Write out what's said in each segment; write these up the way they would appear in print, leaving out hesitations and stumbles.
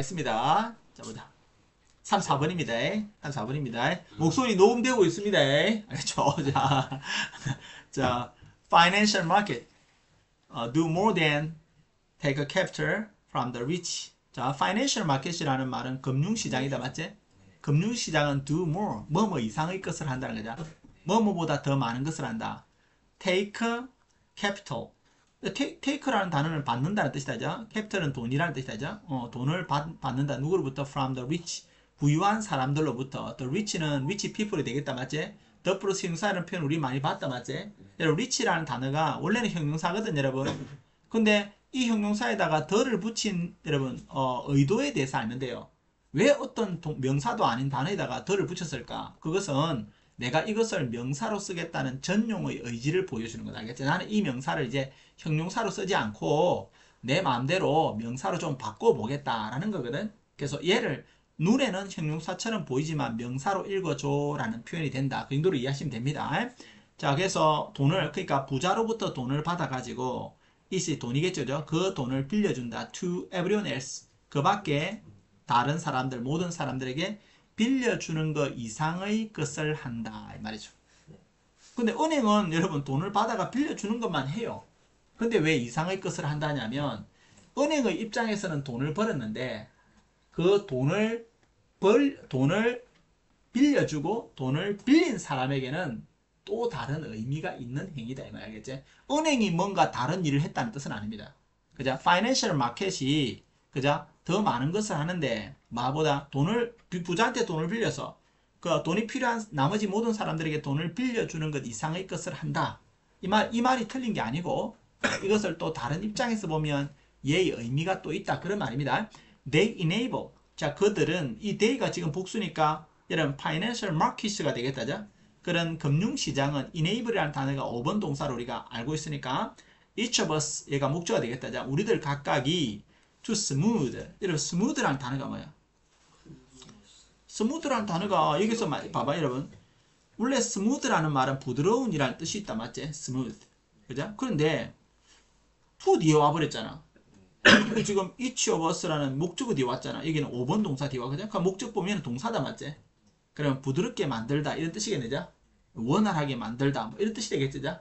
있습니다. 자, 보자. 3, 4번입니다. 3, 4번입니다. 목소리 녹음되고 있습니다. 알겠죠? 자, financial market do more than take a capital from the rich. 자, financial market이라는 말은 금융시장이다, 맞지? 금융시장은 do more, 뭐뭐 이상의 것을 한다는 거죠. 뭐뭐보다 더 많은 것을 한다. take capital. take라는 단어는 받는다는 뜻이다죠. capital은 돈이라는 뜻이다죠. 돈을 받는다. 누구로부터? from the rich. 부유한 사람들로부터. the rich는 rich people이 되겠다, 맞지? the 플러스 형용사라는 표현 우리 많이 봤다, 맞지? 여러분, rich라는 단어가 원래는 형용사거든, 여러분. 근데 이 형용사에다가 the를 붙인, 여러분, 의도에 대해서 알면 돼요. 왜 어떤 명사도 아닌 단어에다가 the를 붙였을까? 그것은 내가 이것을 명사로 쓰겠다는 전용의 의지를 보여주는 거다. 알겠지? 나는 이 명사를 이제 형용사로 쓰지 않고 내 마음대로 명사로 좀 바꿔보겠다라는 거거든. 그래서 얘를 눈에는 형용사처럼 보이지만 명사로 읽어줘라는 표현이 된다. 그 정도로 이해하시면 됩니다. 자, 그래서 돈을, 그러니까 부자로부터 돈을 받아가지고 이시 돈이겠죠. 그 돈을 빌려준다. to everyone else. 그 밖에 다른 사람들, 모든 사람들에게 빌려주는 것 이상의 것을 한다. 이 말이죠. 근데 은행은 여러분 돈을 받아가 빌려주는 것만 해요. 근데 왜 이상의 것을 한다냐면 은행의 입장에서는 돈을 벌었는데 그 돈을 빌려주고 돈을 빌린 사람에게는 또 다른 의미가 있는 행위다. 이 말 알겠지? 은행이 뭔가 다른 일을 했다는 뜻은 아닙니다. 그죠? 파이낸셜 마켓이 그죠? 더 많은 것을 하는데 마보다 돈을 부자한테 돈을 빌려서 그 돈이 필요한 나머지 모든 사람들에게 돈을 빌려주는 것 이상의 것을 한다. 이 말이 틀린 게 아니고 이것을 또 다른 입장에서 보면 얘의 의미가 또 있다. 그런 말입니다. They enable. 자, 그들은 이 they가 지금 복수니까 여러분 financial markets가 되겠다죠. 그런 금융시장은 enable이라는 단어가 5번 동사로 우리가 알고 있으니까 each of us 얘가 목적어가 되겠다죠. 우리들 각각이 to smooth. 여러분 smooth라는 단어가 뭐야? 스무드라는 단어가 여기서 봐봐 여러분. 원래 스무드라는 말은 부드러운이라는 뜻이 있다, 맞지? smooth. 그죠? 그런데 to 뒤에 와버렸잖아. 이거 지금 each of us라는 목적어 뒤에 왔잖아. 여기는 5번 동사 뒤에 와. 그죠? 그러니까 목적 보면 동사다, 맞지? 그럼 부드럽게 만들다 이런 뜻이겠네죠? 원활하게 만들다 뭐 이런 뜻이 되겠죠?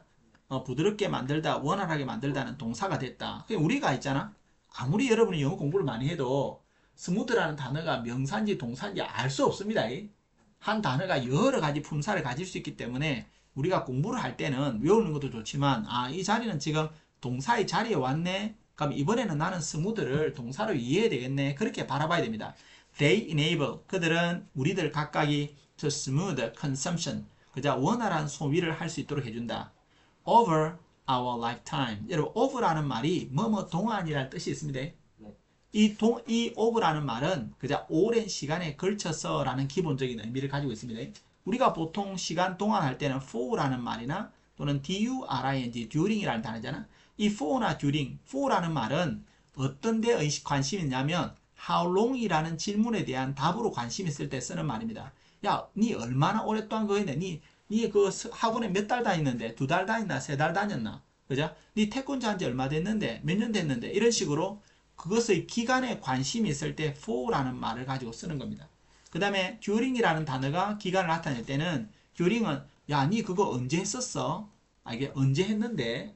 부드럽게 만들다, 원활하게 만들다는 동사가 됐다. 그냥 우리가 있잖아. 아무리 여러분이 영어 공부를 많이 해도 스무드라는 단어가 명사인지 동사인지 알 수 없습니다. 한 단어가 여러 가지 품사를 가질 수 있기 때문에 우리가 공부를 할 때는 외우는 것도 좋지만 이 자리는 지금 동사의 자리에 왔네. 그럼 이번에는 나는 스무드를 동사로 이해해야 되겠네. 그렇게 바라봐야 됩니다. They enable. 그들은 우리들 각각이 to smooth consumption. 그저 원활한 소비를 할 수 있도록 해준다. Over our lifetime. 여러분, over라는 말이 뭐뭐 동안이라는 뜻이 있습니다. 이 over라는 말은 그저 오랜 시간에 걸쳐서라는 기본적인 의미를 가지고 있습니다. 우리가 보통 시간 동안 할 때는 for라는 말이나 또는 during, during이라는 단어잖아. 이 for나 during, for라는 말은 어떤 데에 관심이 있냐면 how long이라는 질문에 대한 답으로 관심 있을 때 쓰는 말입니다. 야, 니 얼마나 오랫동안 그거 했네? 니 그 학원에 몇 달 다녔는데? 2달 다녔나? 3달 다녔나? 그죠? 니 태권도 한지 얼마 됐는데? 몇 년 됐는데? 이런 식으로 그것의 기간에 관심이 있을 때 for라는 말을 가지고 쓰는 겁니다. 그 다음에 during이라는 단어가 기간을 나타낼 때는 during은 야, 니 그거 언제 했었어? 이게 언제 했는데?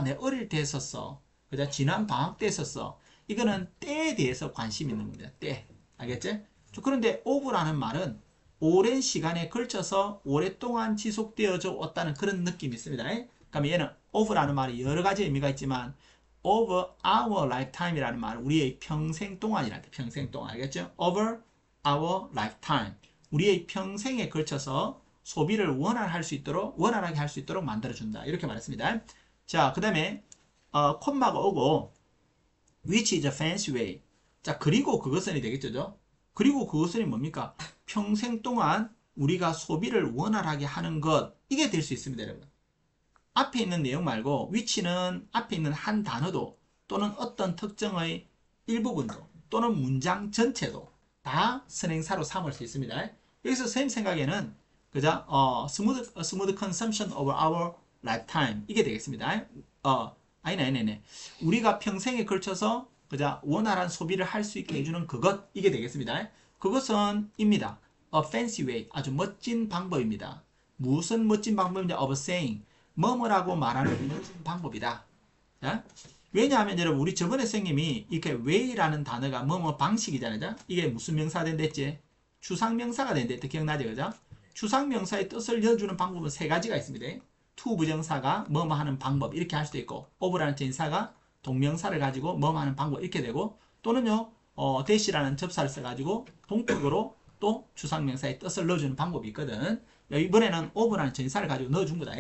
내 어릴 때 했었어. 그죠? 지난 방학 때 했었어. 이거는 때에 대해서 관심이 있는 겁니다. 때. 알겠지? 그런데 over라는 말은 오랜 시간에 걸쳐서 오랫동안 지속되어져 왔다는 그런 느낌이 있습니다. 그럼 얘는 over라는 말이 여러 가지 의미가 있지만 over our lifetime이라는 말은 우리의 평생 동안이라는 게 평생 동안. 알겠죠? over our lifetime. 우리의 평생에 걸쳐서 소비를 원활하게 할 수 있도록 만들어준다. 이렇게 말했습니다. 자, 그 다음에 콤마가 오고 which is a fancy way. 자, 그리고 그것은이 되겠죠? 그리고 그것은이 뭡니까? 평생 동안 우리가 소비를 원활하게 하는 것. 이게 될 수 있습니다, 여러분. 앞에 있는 내용 말고 which는 앞에 있는 한 단어도 또는 어떤 특정의 일부분도 또는 문장 전체도 다 선행사로 삼을 수 있습니다. 여기서 선생님 생각에는 그죠? smooth consumption of our lifetime 이게 되겠습니다. 아니네. 우리가 평생에 걸쳐서 그자 원활한 소비를 할 수 있게 해주는 그것 이게 되겠습니다. 그것은 입니다. A fancy way 아주 멋진 방법입니다. 무슨 멋진 방법인지 of saying 뭐뭐라고 말하는 멋진 방법이다. 자? 왜냐하면 여러분 우리 저번에 선생님이 이렇게 way라는 단어가 뭐뭐 방식이잖아요. 이게 무슨 명사가 된댔지? 추상명사가 된댔대 기억나죠? 그죠? 추상명사의 뜻을 여주는 방법은 세 가지가 있습니다. to 부정사가 뭐뭐 하는 방법 이렇게 할 수도 있고 of라는 전사가 동명사를 가지고 뭐뭐 하는 방법 이렇게 되고 또는요 대시라는 접사를 써가지고 동격으로 또 추상명사의 뜻을 넣어주는 방법이 있거든. 이번에는 of라는 전사를 가지고 넣어준 거다.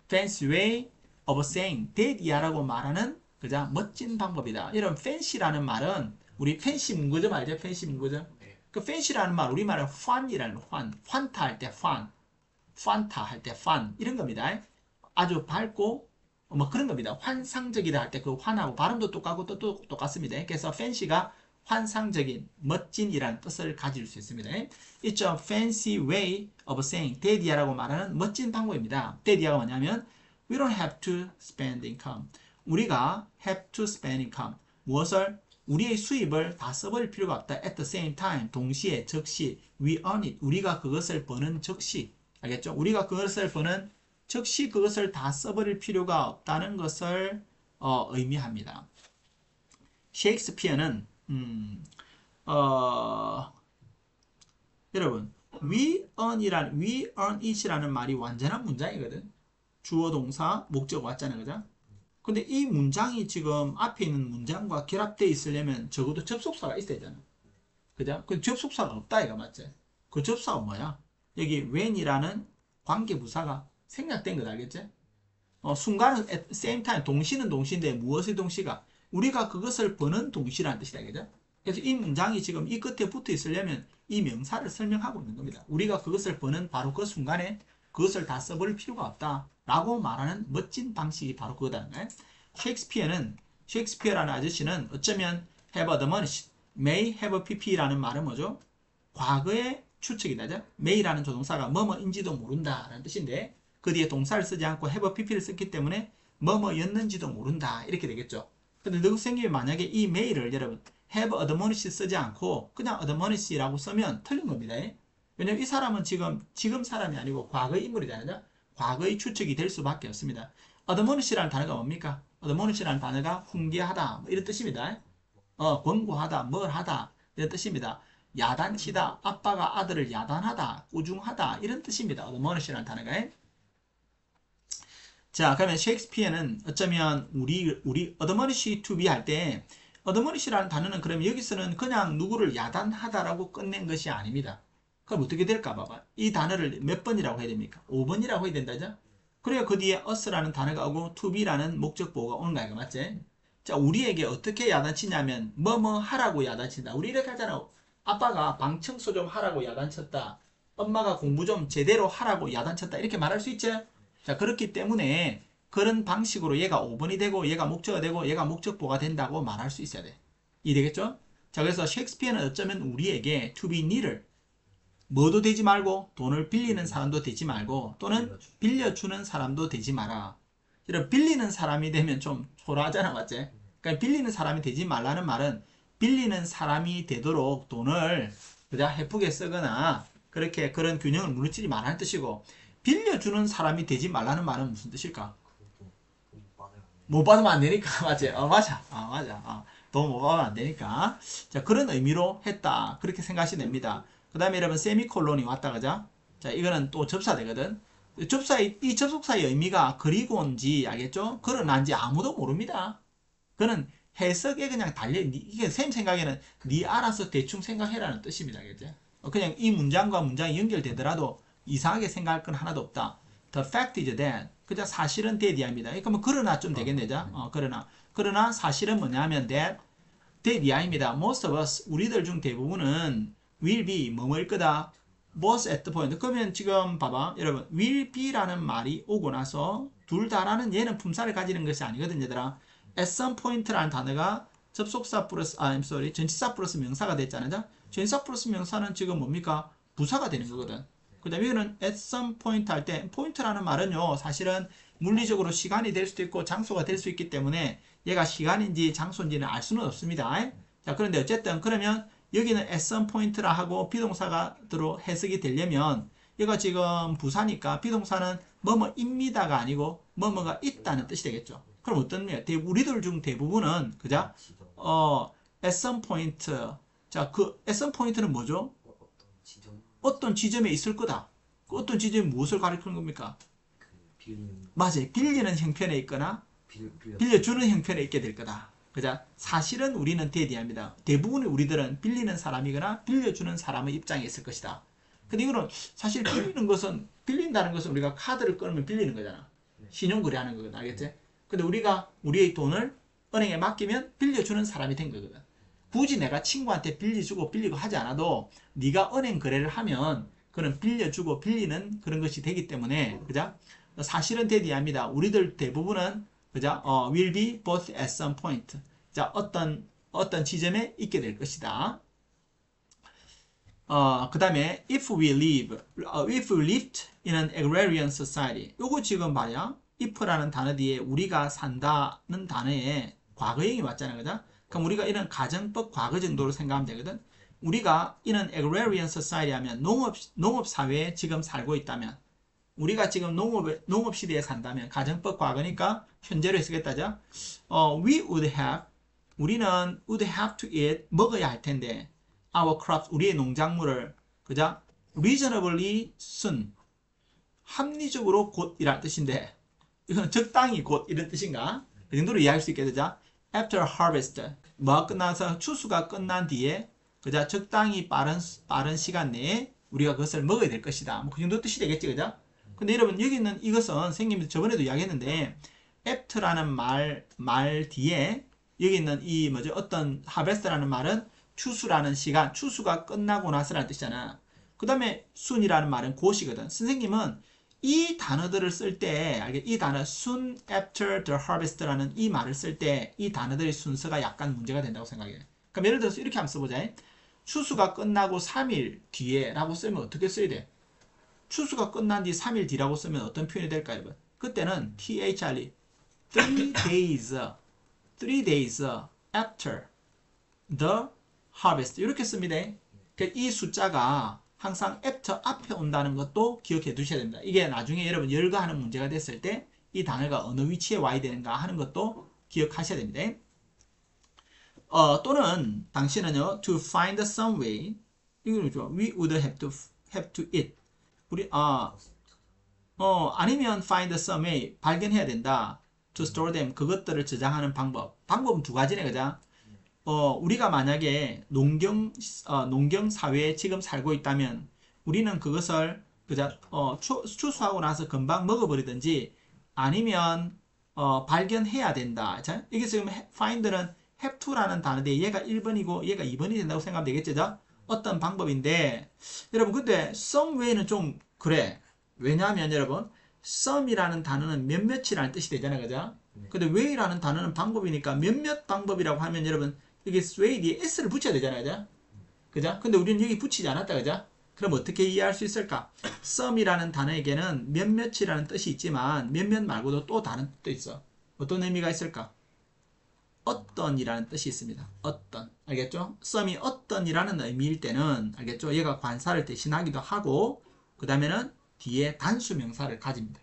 fancy way of saying that이야라고 말하는 그자 멋진 방법이다. 이런 fancy라는 말은 우리 fancy 문구점 알죠? fancy 문구점. 그 fancy라는 말 우리말은 fun이라는 환타 할 때 fun, fanta 할 때 fun 이런 겁니다. 아주 밝고 뭐 그런 겁니다. 환상적이다 할 때 그 환하고 발음도 똑같고 또 똑같습니다. 그래서 fancy가 환상적인 멋진이라는 뜻을 가질 수 있습니다. It's a fancy way of saying that이야라고 말하는 멋진 방법입니다. that이야가 뭐냐면 we don't have to spend income. 우리가 have to spend income. 무엇을? 우리의 수입을 다 써버릴 필요가 없다. At the same time. 동시에, 즉시. We earn it. 우리가 그것을 버는 즉시. 알겠죠? 우리가 그것을 버는 즉시 그것을 다 써버릴 필요가 없다는 것을 의미합니다. 셰익스피어는 여러분 we earn it이라는 말이 완전한 문장이거든. 주어 동사 목적 왔잖아요. 그죠? 근데 이 문장이 지금 앞에 있는 문장과 결합되어 있으려면 적어도 접속사가 있어야 되잖아. 그죠? 그 접속사가 없다 이거 맞지? 그 접속사가 뭐야? 여기 when이라는 관계부사가 생략된 거 알겠지? 순간은 at the same time 동시는 동시인데 무엇의 동시가? 우리가 그것을 버는 동시라는 뜻이다. 그죠? 그래서 이 문장이 지금 이 끝에 붙어 있으려면 이 명사를 설명하고 있는 겁니다. 우리가 그것을 버는 바로 그 순간에 그것을 다 써버릴 필요가 없다. 라고 말하는 멋진 방식이 바로 그거다. 셰익스피어라는 아저씨는 어쩌면 have admonished, may have pp라는 말은 뭐죠? 과거의 추측이다. may라는 조동사가 뭐뭐인지도 모른다 라는 뜻인데 그 뒤에 동사를 쓰지 않고 have pp를 썼기 때문에 뭐뭐였는지도 모른다 이렇게 되겠죠. 근데 너그 선생님이 만약에 이 may를 여러분 have admonished 쓰지 않고 그냥 admonish라고 쓰면 틀린 겁니다. 왜냐면 이 사람은 지금 사람이 아니고 과거의 인물이잖아요. 과거의 추측이 될 수밖에 없습니다. admonish라는 단어가 뭡니까? admonish라는 단어가 훈계하다 뭐 이런 뜻입니다. 권고하다, 뭘 하다 이런 뜻입니다. 야단치다, 아빠가 아들을 야단하다, 꾸중하다 이런 뜻입니다. admonish라는 단어가. 자, 그러면 셰익스피어는 어쩌면 우리 admonish to be 할 때 admonish라는 단어는 그럼 여기서는 그냥 누구를 야단하다라고 끝낸 것이 아닙니다. 그럼 어떻게 될까 봐봐. 이 단어를 몇 번이라고 해야 됩니까? 5번이라고 해야 된다죠? 그래야 그 뒤에 us라는 단어가 오고 to be라는 목적보호가 오는 거야. 맞지? 자, 우리에게 어떻게 야단치냐면 뭐뭐 하라고 야단친다. 우리 이렇게 하잖아. 아빠가 방 청소 좀 하라고 야단쳤다. 엄마가 공부 좀 제대로 하라고 야단쳤다. 이렇게 말할 수 있지? 자, 그렇기 때문에 그런 방식으로 얘가 5번이 되고 얘가 목적어가 되고 얘가 목적보호가 된다고 말할 수 있어야 돼. 이해되겠죠? 자, 그래서 셰익스피어는 어쩌면 우리에게 to be need를 뭐도 되지 말고 돈을 빌리는 사람도 되지 말고 또는 빌려주는 사람도 되지 마라. 이런 빌리는 사람이 되면 좀 초라하잖아. 맞지? 그러니까 빌리는 사람이 되지 말라는 말은 빌리는 사람이 되도록 돈을 그냥 해프게 쓰거나 그렇게 그런 균형을 무너뜨리지 말라는 뜻이고 빌려주는 사람이 되지 말라는 말은 무슨 뜻일까? 못 받으면 안 되니까. 맞지? 맞아. 맞아. 돈 못 받으면 안 되니까. 자, 그런 의미로 했다. 그렇게 생각하시면 됩니다. 그 다음에 여러분 세미콜론이 왔다 그죠? 자, 이거는 또 접사되거든. 이 접속사의 의미가 그리고인지 알겠죠? 그러나인지 아무도 모릅니다. 그는 해석에 그냥 달려. 이게 쌤 생각에는 네 알아서 대충 생각해라는 뜻입니다. 알겠죠? 그냥 이 문장과 문장이 연결되더라도 이상하게 생각할 건 하나도 없다. The fact is that 그냥 사실은 that이야입니다. 그러면 그러나 좀 되겠네죠? 그러나 사실은 뭐냐면 that이야입니다. Most of us 우리들 중 대부분은 will be 뭐뭐일 거다. both at the point. 그러면 지금 봐봐 여러분 will be라는 말이 오고 나서 둘 다라는 얘는 품사를 가지는 것이 아니거든요. 얘들아. at some point라는 단어가 접속사 플러스 전치사 플러스 명사가 됐잖아요. 전치사 플러스 명사는 지금 뭡니까? 부사가 되는 거거든. 그 다음에 여기는 at some point 할 때 포인트라는 말은요 사실은 물리적으로 시간이 될 수도 있고 장소가 될 수 있기 때문에 얘가 시간인지 장소인지는 알 수는 없습니다. 자, 그런데 어쨌든 그러면 여기는 at some point라 하고 비동사가 들어 해석이 되려면 얘가 지금 부사니까 비동사는 뭐뭐입니다가 아니고 뭐뭐가 있다는 뜻이 되겠죠. 그럼 어떤 의미야? 우리들 중 대부분은 그죠? at some point. 자, 그 at some point는 뭐죠? 어떤 지점에 있을 거다. 그 어떤 지점이 무엇을 가리키는 겁니까? 맞아요. 빌리는 형편에 있거나 빌려주는 형편에 있게 될 거다. 그죠? 사실은 우리는 대디합니다. 대부분의 우리들은 빌리는 사람이거나 빌려주는 사람의 입장에 있을 것이다. 근데 이거는 사실 빌린다는 것은 우리가 카드를 끊으면 빌리는 거잖아. 신용거래하는 거거든. 알겠지? 근데 우리가 우리의 돈을 은행에 맡기면 빌려주는 사람이 된 거거든. 굳이 내가 친구한테 빌려주고 빌리고 하지 않아도 네가 은행 거래를 하면 그는 빌려주고 빌리는 그런 것이 되기 때문에 그죠? 사실은 대디합니다. 우리들 대부분은 그죠? will be both at some point. 자, 어떤 지점에 있게 될 것이다. 그 다음에 if we lived in an agrarian society. 요거 지금 말이야. if라는 단어 뒤에 우리가 산다는 단어에 과거형이 왔잖아요. 그죠? 그럼 우리가 이런 가정법 과거 정도로 생각하면 되거든. 우리가 in an agrarian society 하면 농업 사회에 지금 살고 있다면 우리가 지금 농업 시대에 산다면 가정법 과거니까 현재로 해석했다죠. 우리는 would have to eat 먹어야 할 텐데 our crops 우리의 농작물을 그죠? reasonably soon 합리적으로 곧이란 뜻인데 이건 적당히 곧 이런 뜻인가? 그 정도로 이해할 수 있게 되죠. after harvest 뭐가 끝나서 추수가 끝난 뒤에 그죠? 적당히 빠른 시간 내에 우리가 그것을 먹어야 될 것이다. 뭐 그 정도 뜻이 되겠지, 그죠? 근데 여러분 여기는 이것은 선생님이 저번에도 이야기했는데 after라는 말 뒤에 여기 있는 이 뭐죠? 어떤 harvest라는 말은 추수라는 시간, 추수가 끝나고 나서라는 뜻이잖아. 그 다음에 soon이라는 말은 곧이거든. 선생님은 이 단어들을 쓸 때, 이 단어 soon after the harvest라는 이 말을 쓸 때 이 단어들의 순서가 약간 문제가 된다고 생각해요. 그럼 예를 들어서 이렇게 한번 써보자. 추수가 끝나고 3일 뒤에 라고 쓰면 어떻게 써야 돼? 추수가 끝난 뒤 3일 뒤라고 쓰면 어떤 표현이 될까요, 여러분? 그때는 THRE 3 days after the harvest 이렇게 씁니다. 이 숫자가 항상 after 앞에 온다는 것도 기억해 두셔야 됩니다. 이게 나중에 여러분 열거하는 문제가 됐을 때 이 단어가 어느 위치에 와야 되는가 하는 것도 기억하셔야 됩니다. 또는 당신은요 to find some way 이거는 we would have to eat 아니면 find some way 발견해야 된다. to store them 그것들을 저장하는 방법은 두 가지네, 그죠? 우리가 만약에 농경 사회에 지금 살고 있다면 우리는 그것을 그죠? 추수하고 나서 금방 먹어버리든지 아니면 발견해야 된다. 자, 이게 지금 find는 have to라는 단어인데 얘가 1번이고 얘가 2번이 된다고 생각하면 되겠죠? 어떤 방법인데 여러분 근데 some way는 좀 그래. 왜냐하면 여러분 some이라는 단어는 몇몇이라는 뜻이 되잖아요, 그죠? 근데 way라는 단어는 방법이니까 몇몇 방법이라고 하면 여러분 이게 way 뒤에 s를 붙여야 되잖아요, 그죠? 근데 우리는 여기 붙이지 않았다, 그죠? 그럼 어떻게 이해할 수 있을까? some이라는 단어에게는 몇몇이라는 뜻이 있지만 몇몇 말고도 또 다른 뜻도 있어. 어떤 의미가 있을까? 어떤이라는 뜻이 있습니다. 어떤. 알겠죠? some이 어떤이라는 의미일 때는 알겠죠? 얘가 관사를 대신하기도 하고 그 다음에는 뒤에 단수 명사를 가집니다.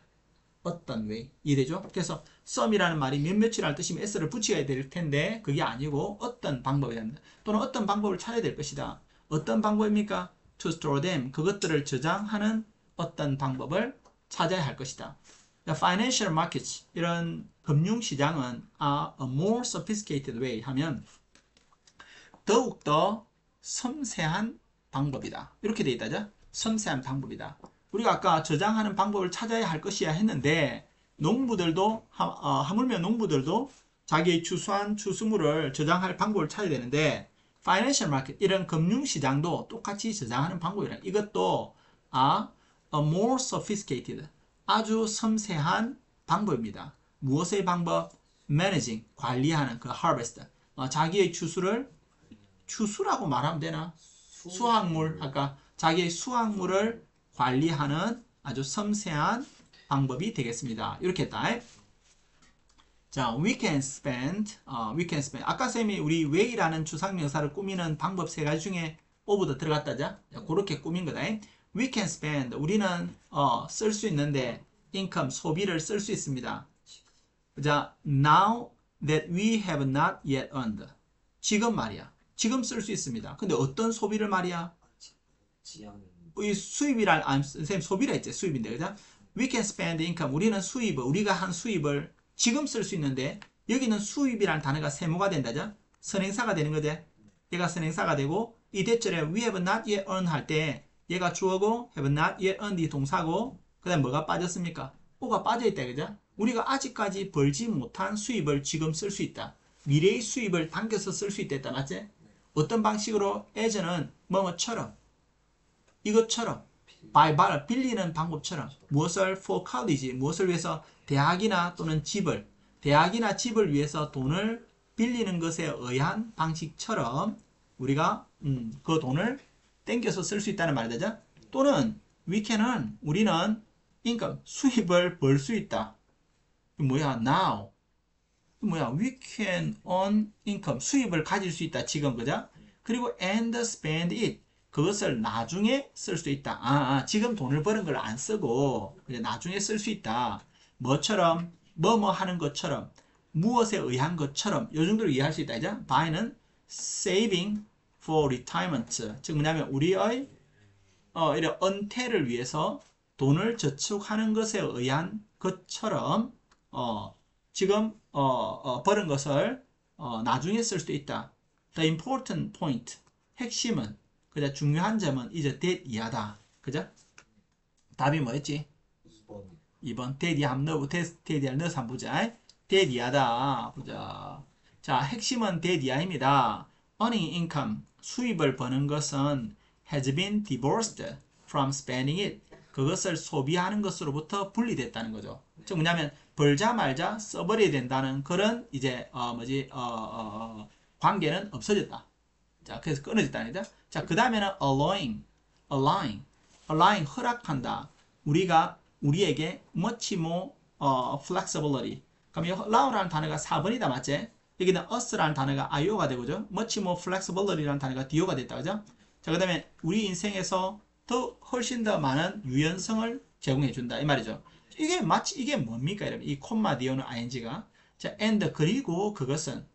어떤 way. 이해되죠? 그래서 some이라는 말이 몇몇이라는 뜻이면 s를 붙여야 될 텐데 그게 아니고 어떤 방법이 됩니다. 또는 어떤 방법을 찾아야 될 것이다. 어떤 방법입니까? to store them. 그것들을 저장하는 어떤 방법을 찾아야 할 것이다. Financial markets 이런 금융시장은 a more sophisticated way 하면 더욱더 섬세한 방법이다. 이렇게 돼 있다죠? 섬세한 방법이다. 우리가 아까 저장하는 방법을 찾아야 할 것이야 했는데 농부들도 하물며 농부들도 자기의 추수한 추수물을 저장할 방법을 찾아야 되는데 Financial market 이런 금융시장도 똑같이 저장하는 방법이라 이것도 a more sophisticated 아주 섬세한 방법입니다. 무엇의 방법? Managing, 관리하는 그 harvest. 자기의 추수라고 말하면 되나? 수확물, 아까 자기의 수확물을 관리하는 아주 섬세한 방법이 되겠습니다. 이렇게 했다. 자, we can spend. 아까 쌤이 우리 way라는 추상명사를 꾸미는 방법 세 가지 중에 of도 들어갔다자. 그렇게 꾸민 거다. we can spend. 우리는 쓸 수 있는데 income 소비를 쓸 수 있습니다. 자, now that we have not yet earned. 지금 말이야. 지금 쓸 수 있습니다. 근데 어떤 소비를 말이야? 이 수입이란 선생님 소비라 했지. 수입인데 그죠? We can spend income. 우리는 우리가 한 수입을 지금 쓸 수 있는데 여기는 수입이라는 단어가 세모가 된다죠. 선행사가 되는 거지. 얘가 선행사가 되고 이 대절에 we have not yet earned 할 때 얘가 주어고 have not yet earned 이 동사고 그 다음 뭐가 빠졌습니까? 오가 빠져있다 그죠? 우리가 아직까지 벌지 못한 수입을 지금 쓸 수 있다. 미래의 수입을 당겨서 쓸 수 있다 맞지? 어떤 방식으로? as는 뭐뭐처럼 이것처럼 by 빌리는 방법처럼 무엇을 for college 무엇을 위해서 대학이나 또는 대학이나 집을 위해서 돈을 빌리는 것에 의한 방식처럼 우리가 그 돈을 땡겨서 쓸 수 있다는 말이 되죠. 또는 we can은 우리는 income 수입을 벌 수 있다. 뭐야 now we can earn income 수입을 가질 수 있다 지금 그죠? 그리고 and spend it 그것을 나중에 쓸 수 있다. 지금 돈을 버는 걸 안 쓰고 나중에 쓸 수 있다. 뭐처럼? 뭐뭐 하는 것처럼 무엇에 의한 것처럼 이 정도로 이해할 수 있다. 이제 buy는 saving for retirement 즉 뭐냐면 우리의 이런 은퇴를 위해서 돈을 저축하는 것에 의한 것처럼 지금 버는 것을 나중에 쓸 수도 있다. The important point 핵심은 그죠? 중요한 점은 이제 that 이하다. 그죠? 답이 뭐였지? 2번. that 이하 한번 넣어보자. that 이하를 넣어서 한번 보자. that 이하다. 보자. 자, 핵심은 that 이하입니다. earning income, 수입을 버는 것은 has been divorced from spending it. 그것을 소비하는 것으로부터 분리됐다는 거죠. 즉 뭐냐면 벌자 말자 써버려야 된다는 그런 이제 관계는 없어졌다. 자, 그래서 끊어졌다는 거죠. 자, 그 다음에는 allowing 허락한다. 우리에게 much more flexibility. 그럼 이 allow라는 단어가 4번이다, 맞지? 여기는 us라는 단어가 io가 되고죠. much more flexibility라는 단어가 do가 됐다, 그죠? 자, 그 다음에 우리 인생에서 훨씬 더 많은 유연성을 제공해 준다, 이 말이죠. 이게 뭡니까, 여러분? 이 콤마 do는 ing가. 자, and 그리고 그것은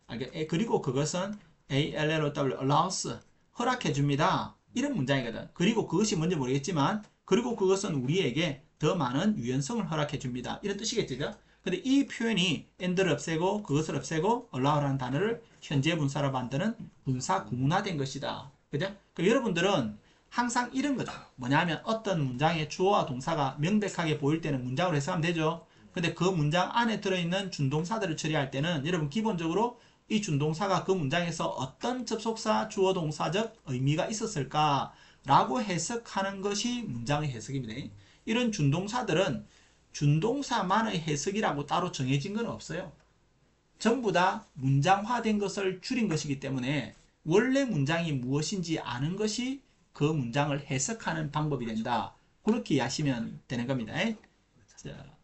ALLOW allows 허락해 줍니다. 이런 문장이거든. 그리고 그것이 뭔지 모르겠지만 그리고 그것은 우리에게 더 많은 유연성을 허락해 줍니다. 이런 뜻이겠죠. 근데 이 표현이 and를 없애고 그것을 없애고 allow라는 단어를 현재 분사로 만드는 분사 구문화된 것이다. 그죠? 그럼 여러분들은 항상 이런 거죠. 뭐냐면 어떤 문장의 주어와 동사가 명백하게 보일 때는 문장으로 해석하면 되죠. 근데 그 문장 안에 들어있는 준동사들을 처리할 때는 여러분 기본적으로 이 준동사가 그 문장에서 어떤 접속사 주어 동사적 의미가 있었을까 라고 해석하는 것이 문장의 해석입니다. 이런 준동사들은 준동사만의 해석이라고 따로 정해진 건 없어요. 전부 다 문장화된 것을 줄인 것이기 때문에 원래 문장이 무엇인지 아는 것이 그 문장을 해석하는 방법이 된다. 그렇게 이해하시면 되는 겁니다. 자.